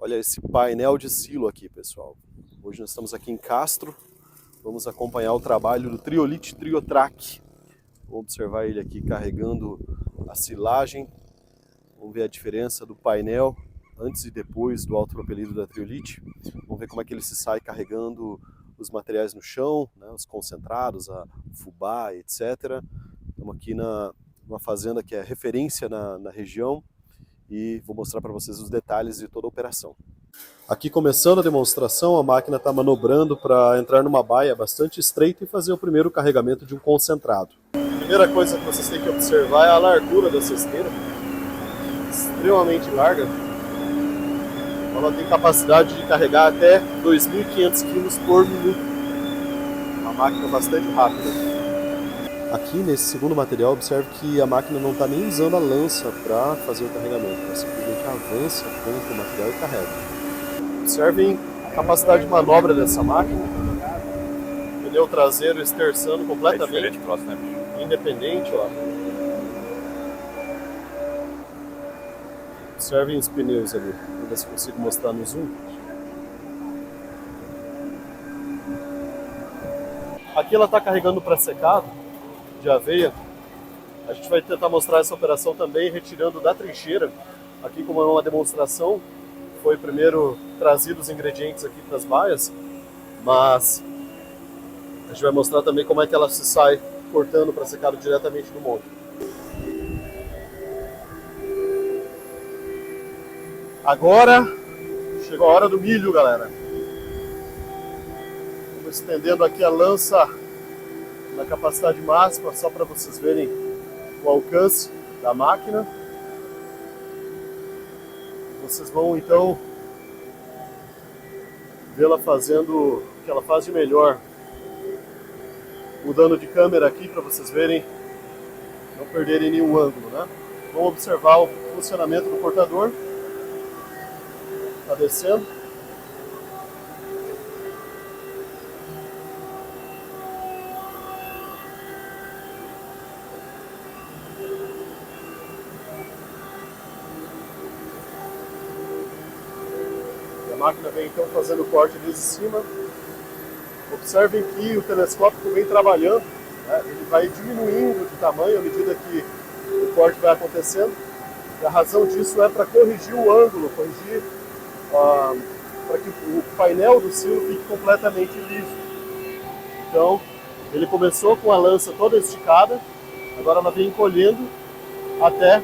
Olha esse painel de silo aqui, pessoal. Hoje nós estamos aqui em Castro. Vamos acompanhar o trabalho do Triolite Triotrac. Vamos observar ele aqui carregando a silagem. Vamos ver a diferença do painel antes e depois do autopropelido da Triolite. Vamos ver como é que ele se sai carregando os materiais no chão, né, os concentrados, a fubá, etc. Estamos aqui numa fazenda que é referência na região. E vou mostrar para vocês os detalhes de toda a operação. Aqui começando a demonstração, a máquina está manobrando para entrar numa baia bastante estreita e fazer o primeiro carregamento de um concentrado. A primeira coisa que vocês têm que observar é a largura dessa esteira, extremamente larga. Ela tem capacidade de carregar até 2.500 kg por minuto. Uma máquina bastante rápida. Aqui nesse segundo material, observe que a máquina não está nem usando a lança para fazer o carregamento, ela simplesmente avança contra o material e carrega. Observem a capacidade de manobra dessa máquina, pneu traseiro esterçando completamente, independente. Ó. Observem os pneus ali, vou ver se consigo mostrar no zoom. Aqui ela está carregando para secado de aveia. A gente vai tentar mostrar essa operação também retirando da trincheira. Aqui, como é uma demonstração, foi primeiro trazido os ingredientes aqui para as baias, mas a gente vai mostrar também como é que ela se sai cortando para secado diretamente no monte. Agora chegou a hora do milho, galera. Vamos estendendo aqui a lança na capacidade máxima, só para vocês verem o alcance da máquina. Vocês vão então vê-la fazendo o que ela faz de melhor. Mudando de câmera aqui para vocês verem, não perderem nenhum ângulo, né? Vamos observar o funcionamento do cortador. Está descendo. A máquina vem então fazendo o corte desde cima. Observem que o telescópio vem trabalhando, né? Ele vai diminuindo de tamanho à medida que o corte vai acontecendo. E a razão disso é para corrigir o ângulo, corrigir para que o painel do silo fique completamente liso. Então, ele começou com a lança toda esticada, agora ela vem encolhendo até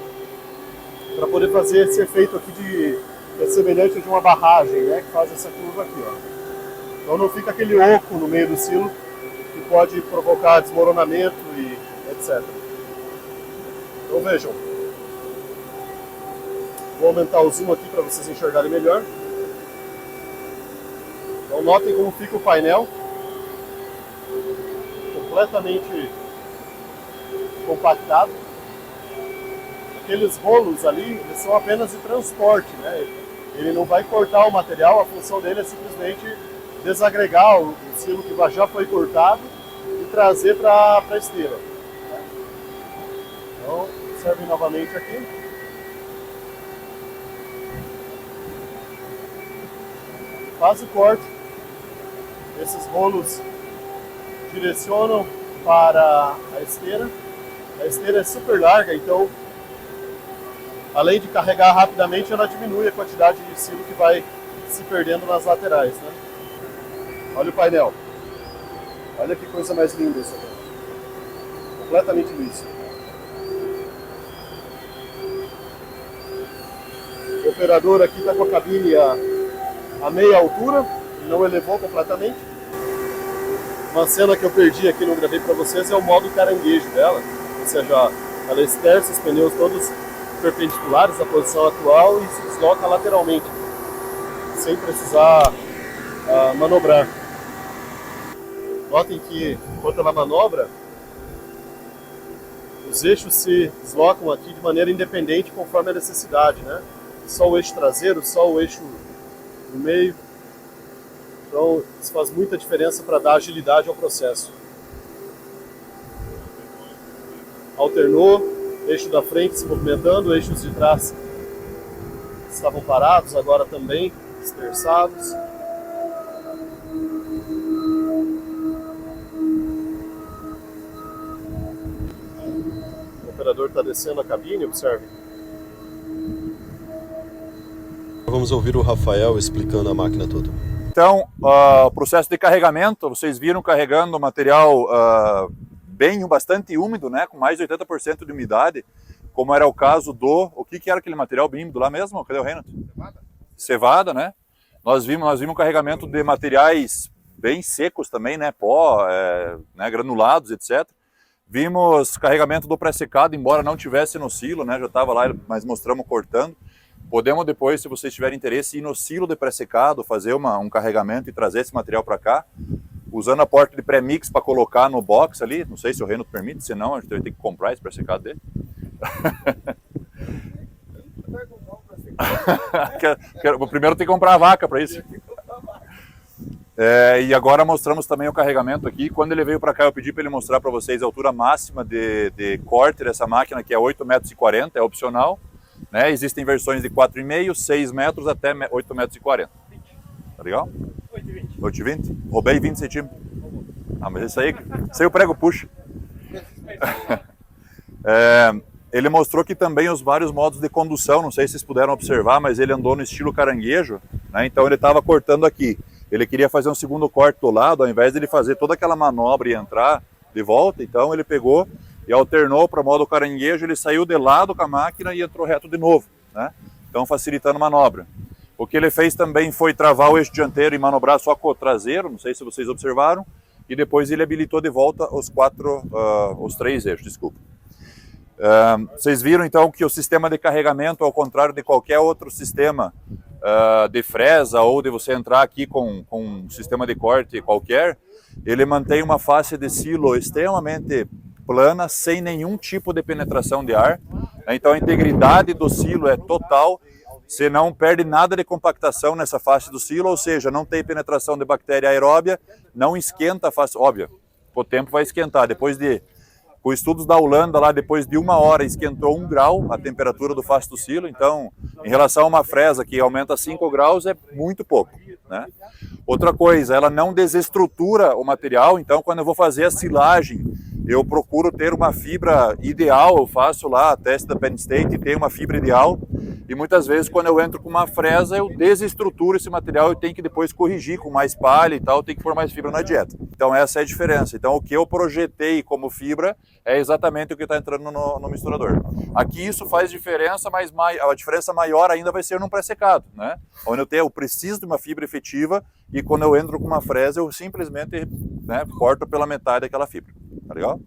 para poder fazer esse efeito aqui é semelhante de uma barragem, né, que faz essa curva aqui, ó. Então não fica aquele oco no meio do silo que pode provocar desmoronamento e etc. Então vejam. Vou aumentar o zoom aqui para vocês enxergarem melhor. Então notem como fica o painel. Completamente compactado. Aqueles rolos ali, eles são apenas de transporte, né? Ele não vai cortar o material, a função dele é simplesmente desagregar o silo que já foi cortado e trazer para a esteira. Então, observem novamente aqui. Faz o corte. Esses rolos direcionam para a esteira. A esteira é super larga, então além de carregar rapidamente, ela diminui a quantidade de silo que vai se perdendo nas laterais, né? Olha o painel. Olha que coisa mais linda isso aqui. Completamente liso. O operador aqui está com a cabine a meia altura, não elevou completamente. Uma cena que eu perdi aqui, não gravei para vocês, é o modo caranguejo dela. Ou seja, ela esterça os pneus todos perpendiculares à posição atual e se desloca lateralmente, sem precisar manobrar. Notem que, enquanto ela manobra, os eixos se deslocam aqui de maneira independente conforme a necessidade, né? Só o eixo traseiro, só o eixo no meio. Então, isso faz muita diferença para dar agilidade ao processo. Alternou. Eixo da frente se movimentando, eixos de trás estavam parados, agora também esterçados. O operador está descendo a cabine, observe. Vamos ouvir o Rafael explicando a máquina toda. Então, o processo de carregamento, vocês viram carregando material bastante úmido, né, com mais de 80% de umidade, como era o caso do... O que era aquele material bem úmido lá mesmo? Cadê o Renato? Cevada. Cevada, né? Nós vimos um carregamento de materiais bem secos também, né, pó, né, granulados, etc. Vimos carregamento do pré-secado, embora não tivesse no silo, né, já estava lá, mas mostramos cortando. Podemos depois, se vocês tiverem interesse, ir no silo de pré-secado, fazer um carregamento e trazer esse material para cá, usando a porta de pré-mix para colocar no box ali. Não sei se o Renato permite, senão a gente vai ter que comprar esse pré-secado dele. Primeiro tem que comprar a vaca para isso. E agora mostramos também o carregamento aqui. Quando ele veio para cá, eu pedi para ele mostrar para vocês a altura máxima de corte dessa máquina, que é 8,40 m, é opcional. Né? Existem versões de 4,5, 6 metros até 8,40 m. Tá legal? 8,20? Roubei 20 centímetros. Ah, mas isso aí o prego puxa. Ele mostrou que também os vários modos de condução, não sei se vocês puderam observar, mas ele andou no estilo caranguejo, né? Então ele estava cortando aqui. Ele queria fazer um segundo corte do lado, ao invés de ele fazer toda aquela manobra e entrar de volta, então ele pegou e alternou para o modo caranguejo, ele saiu de lado com a máquina e entrou reto de novo, né? Então facilitando a manobra. O que ele fez também foi travar o eixo dianteiro e manobrar só com o traseiro, não sei se vocês observaram, e depois ele habilitou de volta os 3 eixos, desculpa. Vocês viram então que o sistema de carregamento, ao contrário de qualquer outro sistema de fresa ou de você entrar aqui com um sistema de corte qualquer, ele mantém uma face de silo extremamente plana, sem nenhum tipo de penetração de ar. Então a integridade do silo é total, você não perde nada de compactação nessa face do silo, ou seja, não tem penetração de bactéria aeróbia, não esquenta a face, óbvio, o tempo vai esquentar, com estudos da Holanda lá, depois de 1 hora esquentou 1 grau a temperatura do face do silo, então em relação a uma fresa que aumenta 5 graus é muito pouco, né? Outra coisa, ela não desestrutura o material, então quando eu vou fazer a silagem, eu procuro ter uma fibra ideal, eu faço lá a teste da Penn State e tenho uma fibra ideal, e muitas vezes quando eu entro com uma fresa eu desestruturo esse material e tenho que depois corrigir com mais palha e tal, tenho que pôr mais fibra na dieta. Então essa é a diferença. Então o que eu projetei como fibra é exatamente o que está entrando no misturador. Aqui isso faz diferença, mas a diferença maior ainda vai ser num pré-secado, né? Onde eu preciso de uma fibra efetiva e quando eu entro com uma fresa eu simplesmente, né, corto pela metade aquela fibra. Tá legal?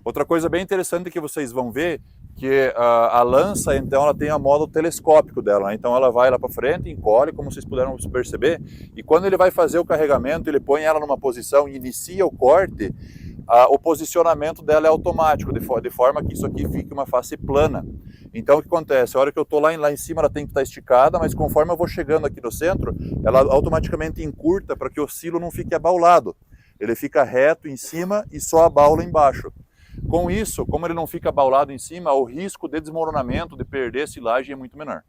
Outra coisa bem interessante que vocês vão ver que a lança, então, ela tem a modo telescópico dela, né? Então ela vai lá para frente, encolhe, como vocês puderam perceber, e quando ele vai fazer o carregamento, ele põe ela numa posição e inicia o corte, o posicionamento dela é automático, de forma que isso aqui fique uma face plana. Então o que acontece? A hora que eu estou lá em cima ela tem que estar esticada, mas conforme eu vou chegando aqui no centro, ela automaticamente encurta para que o silo não fique abaulado. Ele fica reto em cima e só abaula embaixo. Com isso, como ele não fica abaulado em cima, o risco de desmoronamento, de perder silagem é muito menor,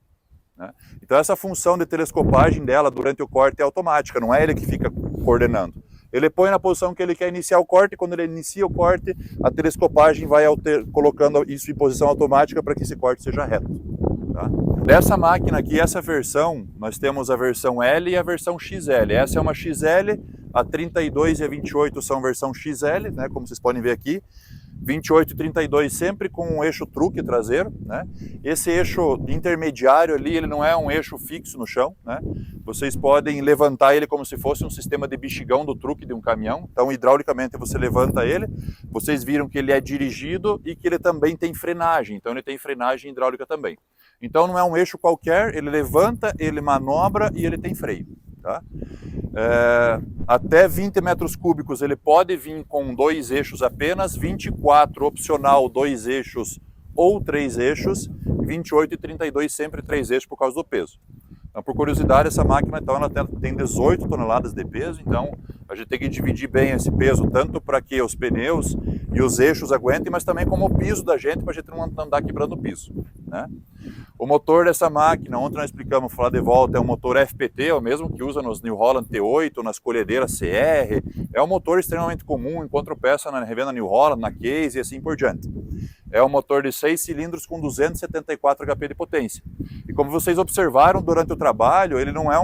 né? Então essa função de telescopagem dela durante o corte é automática, não é ele que fica coordenando. Ele põe na posição que ele quer iniciar o corte, e quando ele inicia o corte, a telescopagem vai colocando isso em posição automática para que esse corte seja reto. Tá? Dessa máquina aqui, essa versão, nós temos a versão L e a versão XL. Essa é uma XL, a 32 e a 28 são versão XL, né, como vocês podem ver aqui. 28 e 32 sempre com um eixo truque traseiro, né? Esse eixo intermediário ali, ele não é um eixo fixo no chão, né? Vocês podem levantar ele como se fosse um sistema de bexigão do truque de um caminhão. Então, hidraulicamente, você levanta ele. Vocês viram que ele é dirigido e que ele também tem frenagem. Então, ele tem frenagem hidráulica também. Então, não é um eixo qualquer, ele levanta, ele manobra e ele tem freio, tá? Até 20 metros cúbicos ele pode vir com 2 eixos apenas, 24 opcional 2 eixos ou 3 eixos, 28 e 32 sempre 3 eixos por causa do peso. Então, por curiosidade, essa máquina então, ela tem 18 toneladas de peso, então a gente tem que dividir bem esse peso, tanto para que os pneus e os eixos aguentem, mas também como o piso da gente, para a gente não andar quebrando o piso, né? O motor dessa máquina, ontem nós explicamos, vou falar de volta, é um motor FPT, é o mesmo que usa nos New Holland T8, nas colhedeiras CR. É um motor extremamente comum, encontra peça na revenda New Holland, na Case e assim por diante. É um motor de 6 cilindros com 274 HP de potência. E como vocês observaram durante o trabalho, ele não é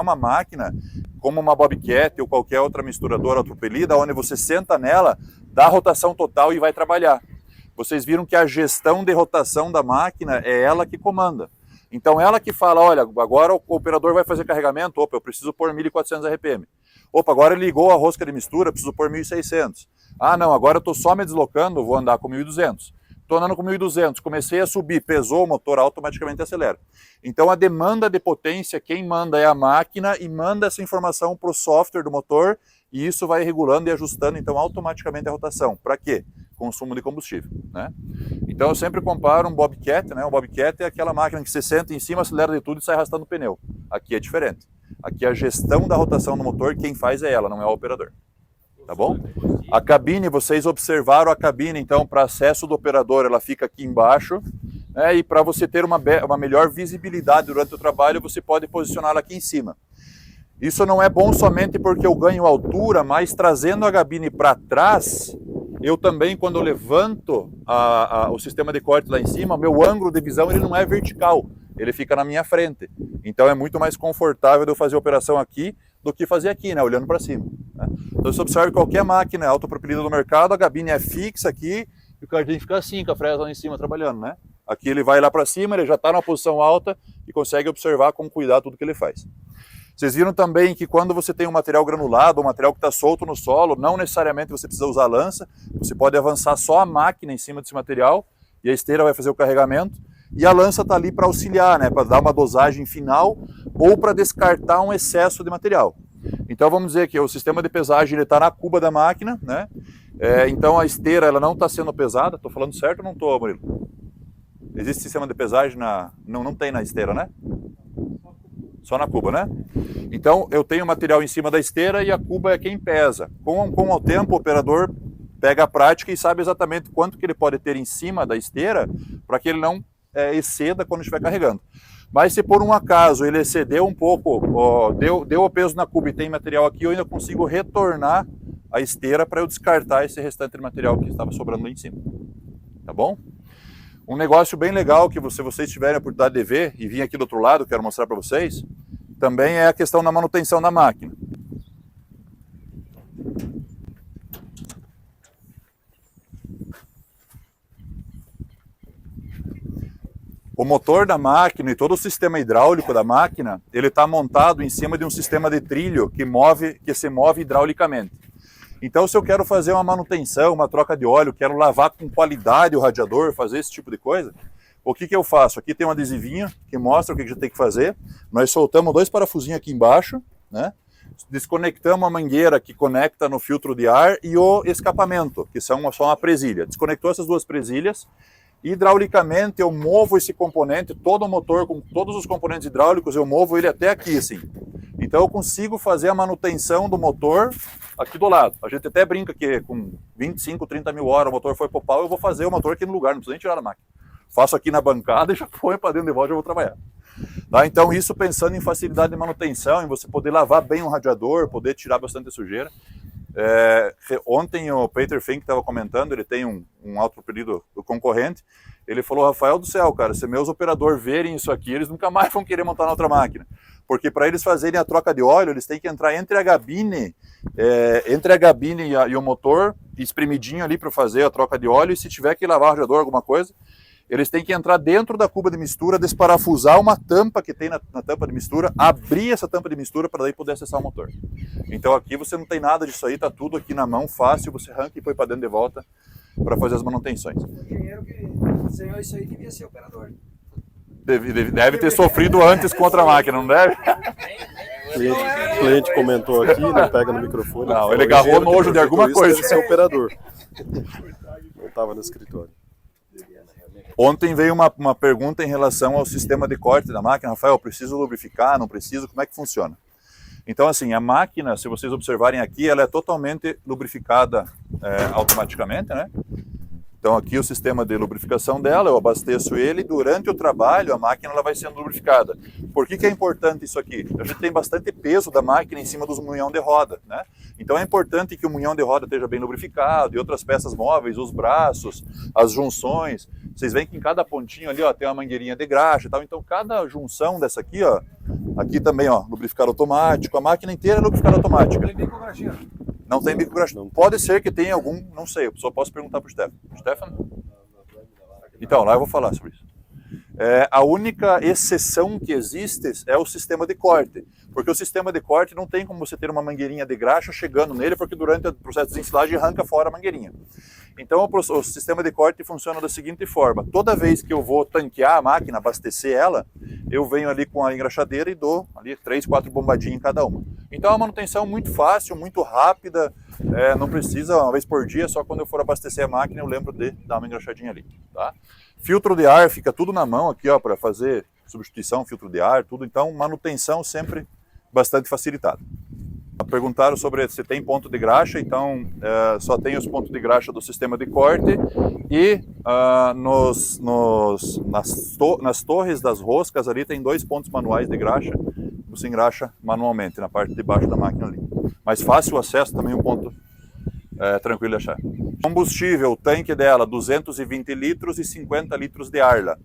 uma máquina como uma Bobcat ou qualquer outra misturadora autopropelida, onde você senta nela, dá a rotação total e vai trabalhar. Vocês viram que a gestão de rotação da máquina é ela que comanda. Então ela que fala, olha, agora o operador vai fazer carregamento, opa, eu preciso pôr 1.400 RPM. Opa, agora ele ligou a rosca de mistura, preciso pôr 1.600. Ah não, agora eu estou só me deslocando, vou andar com 1.200. Estou andando com 1.200, comecei a subir, pesou o motor, automaticamente acelera. Então a demanda de potência, quem manda é a máquina e manda essa informação para o software do motor e isso vai regulando e ajustando então automaticamente a rotação. Para quê? Consumo de combustível, né? Então eu sempre comparo um Bobcat, né? Um Bobcat é aquela máquina que você senta em cima, acelera de tudo e sai arrastando o pneu. Aqui é diferente. Aqui a gestão da rotação do motor, quem faz é ela, não é o operador. Tá bom? A cabine, vocês observaram a cabine, então para acesso do operador ela fica aqui embaixo, né? E para você ter uma melhor visibilidade durante o trabalho, você pode posicioná-la aqui em cima. Isso não é bom somente porque eu ganho altura, mas trazendo a cabine para trás, eu também, quando eu levanto o sistema de corte lá em cima, meu ângulo de visão ele não é vertical, ele fica na minha frente. Então é muito mais confortável de eu fazer a operação aqui do que fazer aqui, né, olhando para cima. Né? Então você observa qualquer máquina autopropelida do mercado, a cabine é fixa aqui e o cardinho fica assim, com a fresa lá em cima trabalhando. Né? Aqui ele vai lá para cima, ele já está numa posição alta e consegue observar com cuidado tudo que ele faz. Vocês viram também que quando você tem um material granulado, um material que está solto no solo, não necessariamente você precisa usar lança, você pode avançar só a máquina em cima desse material e a esteira vai fazer o carregamento e a lança está ali para auxiliar, né, para dar uma dosagem final ou para descartar um excesso de material. Então vamos dizer que o sistema de pesagem está na cuba da máquina, né? Então a esteira ela não está sendo pesada, estou falando certo ou não estou, Murilo? Existe sistema de pesagem não tem na esteira, né? Só na cuba, né? Então eu tenho material em cima da esteira e a cuba é quem pesa. Com o tempo o operador pega a prática e sabe exatamente quanto que ele pode ter em cima da esteira para que ele não exceda quando estiver carregando. Mas se por um acaso ele excedeu um pouco, deu o peso na cuba e tem material aqui, eu ainda consigo retornar a esteira para eu descartar esse restante de material que estava sobrando lá em cima. Tá bom? Um negócio bem legal que se vocês tiverem a oportunidade de ver e vir aqui do outro lado, quero mostrar para vocês, também é a questão da manutenção da máquina. O motor da máquina e todo o sistema hidráulico da máquina, ele está montado em cima de um sistema de trilho que se move hidraulicamente. Então, se eu quero fazer uma manutenção, uma troca de óleo, quero lavar com qualidade o radiador, fazer esse tipo de coisa, o que eu faço? Aqui tem um adesivinho que mostra o que a gente tem que fazer. Nós soltamos 2 parafusinhos aqui embaixo, né? Desconectamos a mangueira que conecta no filtro de ar e o escapamento, que são só uma presilha. Desconectou essas 2 presilhas. Hidraulicamente eu movo esse componente, todo o motor com todos os componentes hidráulicos, eu movo ele até aqui assim. Então eu consigo fazer a manutenção do motor aqui do lado. A gente até brinca que com 25, 30 mil horas o motor foi pro pau, eu vou fazer o motor aqui no lugar, não preciso nem tirar da máquina. Faço aqui na bancada e já ponho para dentro de volta e já vou trabalhar. Tá? Então isso pensando em facilidade de manutenção, em você poder lavar bem o radiador, poder tirar bastante sujeira. Ontem o Peter Fink estava comentando, ele tem um autopropelido do concorrente, ele falou, Rafael do céu, cara, se meus operadores verem isso aqui, eles nunca mais vão querer montar na outra máquina, porque para eles fazerem a troca de óleo, eles têm que entrar entre a gabine e o motor, espremidinho ali para fazer a troca de óleo, e se tiver que lavar o radiador, alguma coisa, eles têm que entrar dentro da cuba de mistura, desparafusar uma tampa que tem na tampa de mistura, abrir essa tampa de mistura para daí poder acessar o motor. Então aqui você não tem nada disso aí, tá tudo aqui na mão, fácil, você arranca e põe para dentro de volta para fazer as manutenções. O engenheiro que desenhou isso aí devia ser operador. Deve ter sofrido antes contra a máquina, não deve? O cliente comentou aqui, né, pega no microfone. Não, ele agarrou nojo de alguma coisa. Deve ser operador. Não estava no escritório. Ontem veio uma pergunta em relação ao sistema de corte da máquina. Rafael, preciso lubrificar, não preciso? Como é que funciona? Então, assim, a máquina, se vocês observarem aqui, ela é totalmente lubrificada automaticamente, né? Então aqui o sistema de lubrificação dela, eu abasteço ele e durante o trabalho a máquina ela vai sendo lubrificada. Por que é importante isso aqui? A gente tem bastante peso da máquina em cima dos munhão de roda, né? Então é importante que o munhão de roda esteja bem lubrificado e outras peças móveis, os braços, as junções. Vocês veem que em cada pontinho ali, ó, tem uma mangueirinha de graxa e tal. Então cada junção dessa aqui, ó, aqui também, ó, lubrificado automático, a máquina inteira é lubrificada automática. Tem bico graxinha. Não tem bico graxa. Pode ser que tenha algum, não sei, eu só posso perguntar para o Stefano. Stefano? Então, lá eu vou falar sobre isso. A única exceção que existe é o sistema de corte, porque o sistema de corte não tem como você ter uma mangueirinha de graxa chegando nele, porque durante o processo de ensilagem arranca fora a mangueirinha. Então o sistema de corte funciona da seguinte forma: toda vez que eu vou tanquear a máquina, abastecer ela, eu venho ali com a engraxadeira e dou ali 3, 4 bombadinhas em cada uma. Então é uma manutenção muito fácil, muito rápida, não precisa uma vez por dia, só quando eu for abastecer a máquina eu lembro de dar uma engraxadinha ali, tá? Filtro de ar, fica tudo na mão aqui, ó, para fazer substituição, filtro de ar, tudo. Então, manutenção sempre bastante facilitada. Perguntaram sobre se tem ponto de graxa, então só tem os pontos de graxa do sistema de corte e nas torres das roscas ali tem 2 pontos manuais de graxa, você engraxa manualmente na parte de baixo da máquina ali. Mas fácil acesso também, um ponto tranquilo de achar. Combustível, o tanque dela 220 litros e 50 litros de Arla.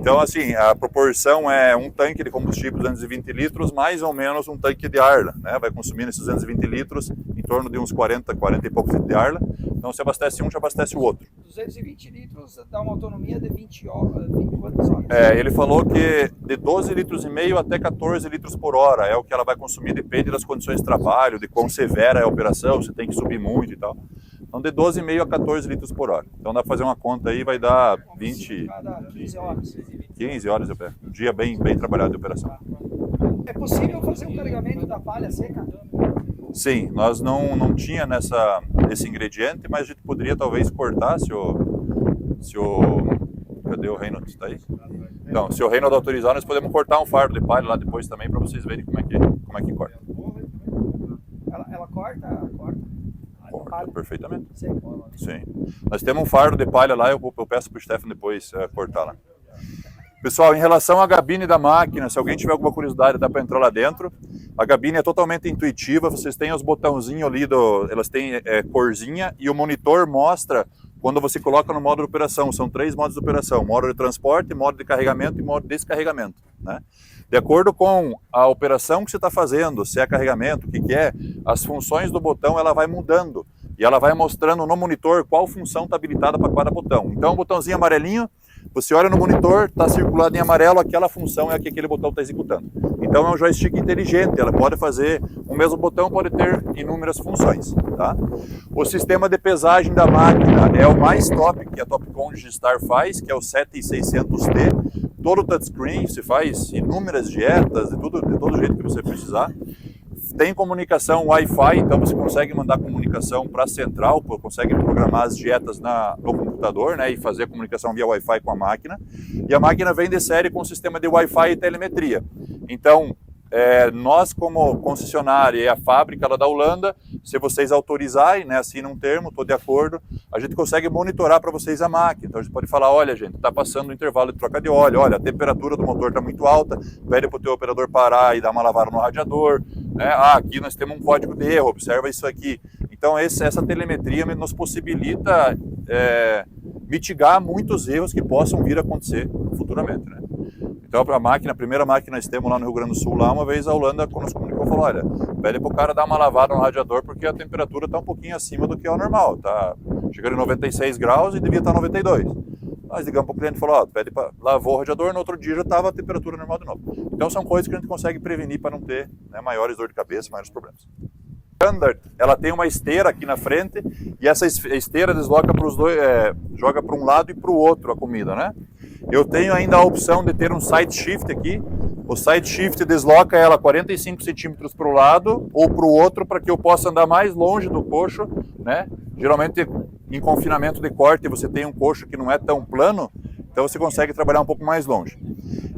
Então assim, a proporção é um tanque de combustível 220 litros mais ou menos um tanque de Arla, né? Vai consumir nesses 220 litros em torno de uns 40 e poucos litros de Arla. Então se abastece um, já abastece o outro. 220 litros dá uma autonomia de 20 quantas horas? Ele falou que de 12 litros e meio até 14 litros por hora é o que ela vai consumir, depende das condições de trabalho, de quão severa é a operação, se tem que subir muito e tal. Então de 12,5 a 14 litros por hora. Então dá para fazer uma conta aí, vai dar 20... Cada 15 horas. 15 horas, um dia bem trabalhado de operação. É possível fazer um carregamento da palha seca? Sim, nós não tinha esse ingrediente, mas a gente poderia talvez cortar se o cadê o Reynolds? Está aí? Então, se o Reynolds autorizar, nós podemos cortar um fardo de palha lá depois também para vocês verem como é que corta. Ela corta? Corta perfeitamente. Seca. Sim. Nós temos um fardo de palha lá, eu peço para o Stefano depois cortar lá. Pessoal, em relação à gabine da máquina, se alguém tiver alguma curiosidade, dá para entrar lá dentro. A gabine é totalmente intuitiva, vocês têm os botãozinhos ali, elas têm corzinha e o monitor mostra quando você coloca no modo de operação. São 3 modos de operação: modo de transporte, modo de carregamento e modo de descarregamento, né? De acordo com a operação que você está fazendo, se é carregamento, o que é, as funções do botão ela vai mudando e ela vai mostrando no monitor qual função está habilitada para cada botão. Então o botãozinho amarelinho, você olha no monitor, está circulado em amarelo, aquela função é a que aquele botão está executando. Então é um joystick inteligente, ela pode fazer, o mesmo botão pode ter inúmeras funções, tá? O sistema de pesagem da máquina é o mais top que a Topcon Digistar faz, que é o 7600T, todo touchscreen, se faz inúmeras dietas, de todo jeito que você precisar. Tem comunicação Wi-Fi, então você consegue mandar comunicação para a central, consegue programar as dietas no computador, né, e fazer a comunicação via Wi-Fi com a máquina. E a máquina vem de série com o sistema de Wi-Fi e telemetria. Então, nós como concessionária e a fábrica lá da Holanda, se vocês autorizarem, né, assinam um termo, estou de acordo, a gente consegue monitorar para vocês a máquina. Então a gente pode falar: olha gente, está passando o intervalo de troca de óleo, olha, a temperatura do motor está muito alta, pede para o teu operador parar e dar uma lavada no radiador, né? Aqui nós temos um código de erro, observa isso aqui. Então essa telemetria nos possibilita mitigar muitos erros que possam vir a acontecer futuramente, né? Então a primeira máquina nós temos lá no Rio Grande do Sul, lá uma vez a Holanda nos comunicou, falou: olha, pede para o cara dar uma lavada no radiador porque a temperatura está um pouquinho acima do que é o normal, tá chegando em 96 graus e devia estar 92. Nós ligamos para o cliente e falou: ó, pede para lavou o radiador, no outro dia já estava a temperatura normal de novo. Então são coisas que a gente consegue prevenir para não ter, né, maiores dor de cabeça, maiores problemas. Standard, ela tem uma esteira aqui na frente e essa esteira desloca para os dois, joga para um lado e para o outro a comida, né? Eu tenho ainda a opção de ter um side shift aqui. O side shift desloca ela 45 centímetros para o lado ou para o outro para que eu possa andar mais longe do coxo, né? Geralmente em confinamento de corte você tem um coxo que não é tão plano, então você consegue trabalhar um pouco mais longe.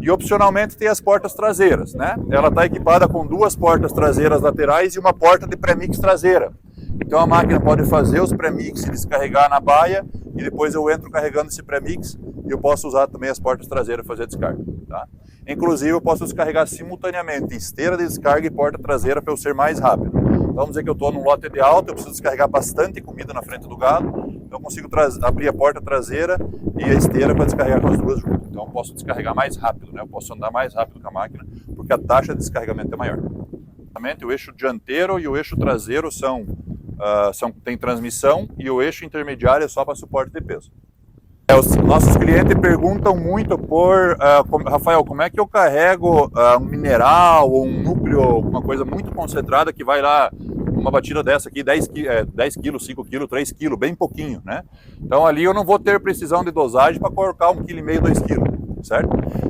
E opcionalmente tem as portas traseiras, né? Ela está equipada com 2 portas traseiras laterais e uma porta de pré-mix traseira. Então a máquina pode fazer os pré-mix e descarregar na baia e depois eu entro carregando esse pré-mix e eu posso usar também as portas traseiras para fazer a descarga. Tá? Inclusive eu posso descarregar simultaneamente esteira de descarga e porta traseira para eu ser mais rápido. Então, vamos dizer que eu estou num lote de alta, eu preciso descarregar bastante comida na frente do gado, então eu consigo abrir a porta traseira e a esteira para descarregar com as duas juntas. Então eu posso descarregar mais rápido, né? Eu posso andar mais rápido com a máquina, porque a taxa de descarregamento é maior. O eixo dianteiro e o eixo traseiro tem transmissão e o eixo intermediário é só para suporte de peso. Os nossos clientes perguntam muito Rafael, como é que eu carrego um mineral ou um núcleo, uma coisa muito concentrada que vai lá, uma batida dessa aqui, 10 kg, 5 kg, 3 kg, bem pouquinho, né? Então ali eu não vou ter precisão de dosagem para colocar 1,5 kg, 2 kg, certo?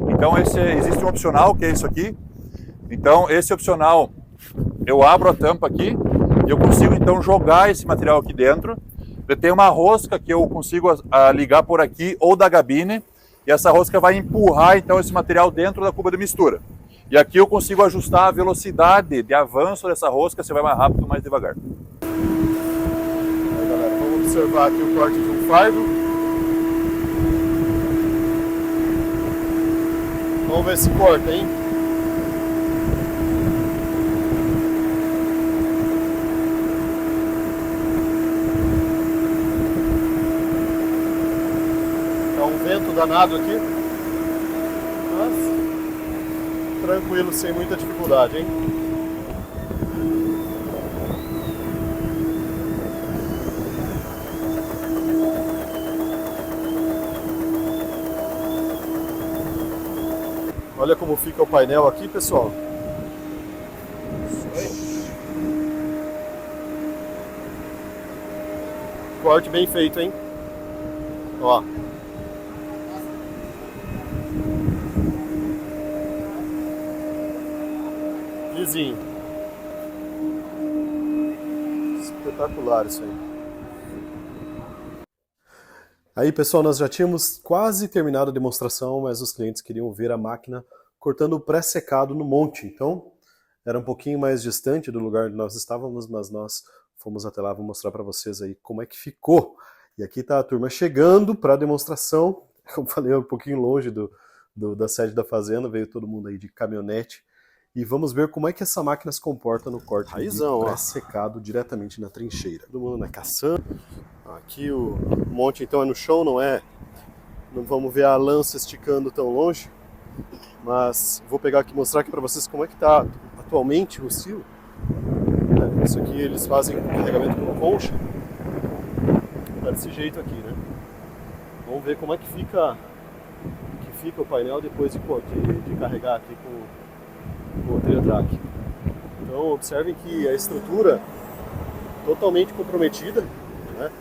Então existe um opcional, que é isso aqui. Então esse opcional, eu abro a tampa aqui e eu consigo então jogar esse material aqui dentro. Tem uma rosca que eu consigo ligar por aqui ou da gabine e essa rosca vai empurrar então esse material dentro da cuba de mistura. E aqui eu consigo ajustar a velocidade de avanço dessa rosca, se vai mais rápido ou mais devagar. Aí, galera, vamos observar aqui o corte de um fardo. Vamos ver se corta, hein? Vento danado aqui, mas tranquilo, sem muita dificuldade, hein? Olha como fica o painel aqui, pessoal. Corte bem feito, hein? Ó. Vizinho. Espetacular isso aí. Aí, pessoal, nós já tínhamos quase terminado a demonstração, mas os clientes queriam ver a máquina cortando o pré-secado no monte. Então, era um pouquinho mais distante do lugar onde nós estávamos, mas nós fomos até lá, vou mostrar para vocês aí como é que ficou. E aqui está a turma chegando para a demonstração. Como falei, é um pouquinho longe da sede da fazenda, veio todo mundo aí de caminhonete. E vamos ver como é que essa máquina se comporta no corte raizão, pré-secado diretamente na trincheira. Todo mundo na caçamba. Aqui o monte então é no chão, não vamos ver a lança esticando tão longe. Mas vou pegar aqui e mostrar aqui para vocês como é que está atualmente o silo. Isso aqui eles fazem carregamento com concha. Tá desse jeito aqui, né? Vamos ver como é que fica o painel depois de carregar aqui com o Triotrac. Então observem que a estrutura totalmente comprometida, né?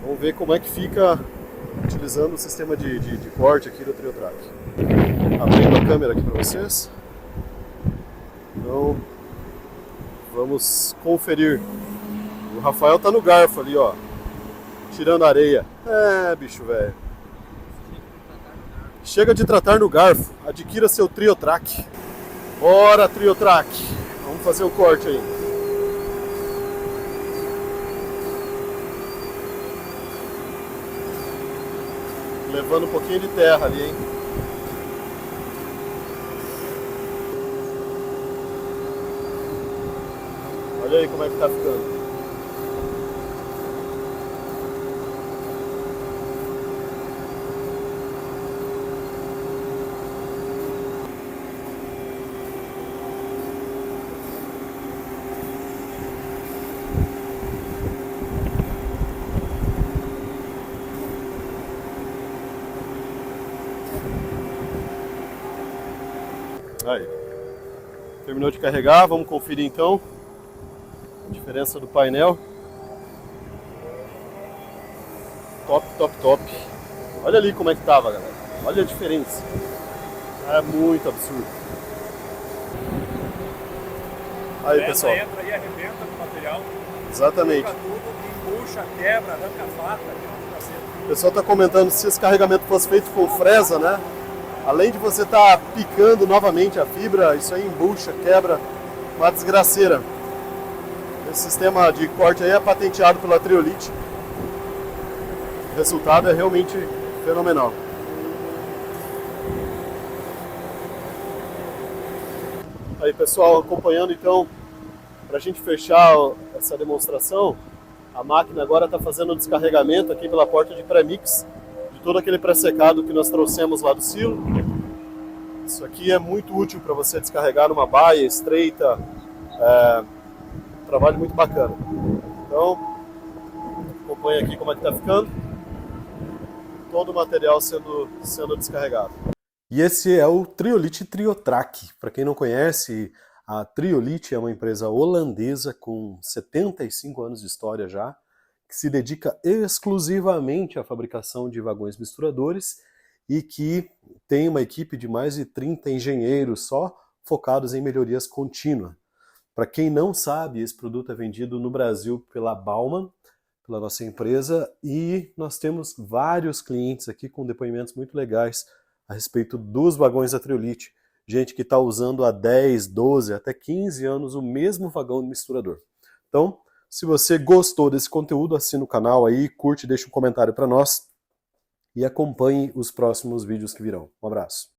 Vamos ver como é que fica utilizando o sistema de corte aqui do Triotrac. Abrindo a câmera aqui para vocês. Então vamos conferir. O Rafael tá no garfo ali, ó, tirando areia. É, bicho velho. Chega de tratar no garfo, adquira seu Triotrac. Bora, Triotrac! Vamos fazer o corte aí. Levando um pouquinho de terra ali, hein? Olha aí como é que tá ficando. Aí, terminou de carregar, vamos conferir então a diferença do painel. Top, top, top. Olha ali como é que tava, galera. Olha a diferença. É muito absurdo. Aí, pessoal. Entra e arrebenta no material. Exatamente. Tudo, empuxa, quebra, arranca a faca. O pessoal está comentando se esse carregamento fosse feito com fresa, né? Além de você estar picando novamente a fibra, isso aí embucha, quebra, uma desgraceira. Esse sistema de corte aí é patenteado pela Triolite. resultado é realmente fenomenal. Aí pessoal, acompanhando então, para a gente fechar essa demonstração, a máquina agora está fazendo o descarregamento aqui pela porta de pré-mix de todo aquele pré-secado que nós trouxemos lá do silo. Isso aqui é muito útil para você descarregar numa baia estreita, trabalho muito bacana. Então, acompanha aqui como é que está ficando, todo o material sendo descarregado. E esse é o Triolite Triotrac. Para quem não conhece, a Triolite é uma empresa holandesa com 75 anos de história já, que se dedica exclusivamente à fabricação de vagões misturadores e que tem uma equipe de mais de 30 engenheiros só focados em melhorias contínuas. Para quem não sabe, esse produto é vendido no Brasil pela Baumann, pela nossa empresa, e nós temos vários clientes aqui com depoimentos muito legais a respeito dos vagões da Triolite. Gente que está usando há 10, 12, até 15 anos o mesmo vagão de misturador. Então, se você gostou desse conteúdo, assina o canal aí, curte, deixa um comentário para nós e acompanhe os próximos vídeos que virão. Um abraço.